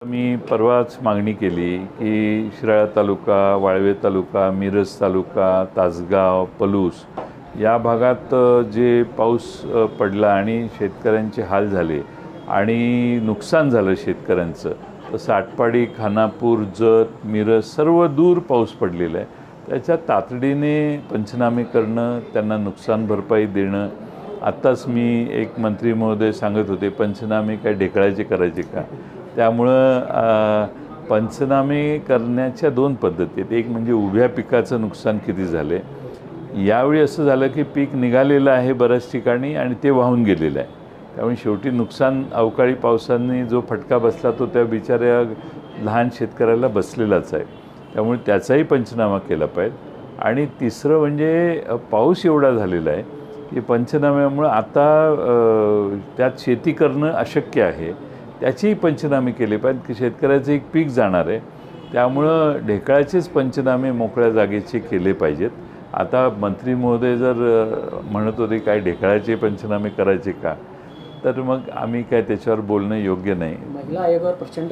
मी परवाच मागणी केली की शिराळा तालुका, वाळवे तालुका, मिरज तालुका, तासगाव, पलूस या भागात जे पाऊस पडला आणि शेतकऱ्यांचे हाल झाले आणि नुकसान झालं शेतकऱ्यांचं, तसं आटपाडी, खानापूर, जत, मिरज सर्व दूर पाऊस पडलेला आहे. त्याच्या तातडीने पंचनामे करणं, त्यांना नुकसान भरपाई देणं. आत्ताच मी एक मंत्री महोदय सांगत होते, पंचनामे काय ढेकळाचे करायचे का. त्यामुळं पंचनामे करण्याच्या दोन पद्धती आहेत. एक म्हणजे उभ्या पिकाचं नुकसान किती झाले. यावेळी असं झालं की पीक निघालेलं आहे बऱ्याच ठिकाणी आणि ते वाहून गेलेलं आहे. त्यामुळे शेवटी नुकसान अवकाळी पावसाने जो फटका बसला तो त्या बिचाऱ्या लहान शेतकऱ्याला बसलेलाच आहे. त्यामुळे त्याचाही पंचनामा केला पाहिजे. आणि तिसरं म्हणजे पाऊस एवढा झालेला आहे की पंचनाम्यामुळं आता त्यात शेती करणं अशक्य आहे. त्याचेही पंचनामे केले पाहिजेत की शेतकऱ्याचं एक पीक जाणार आहे. त्यामुळं ढेकळाचेच पंचनामे मोकळ्या जागेचे केले पाहिजेत. आता मंत्री महोदय जर म्हणत होते काय ढेकळाचे पंचनामे करायचे का, तर मग आम्ही काय त्याच्यावर बोलणं योग्य नाही. महिला आयोगावर प्रचंड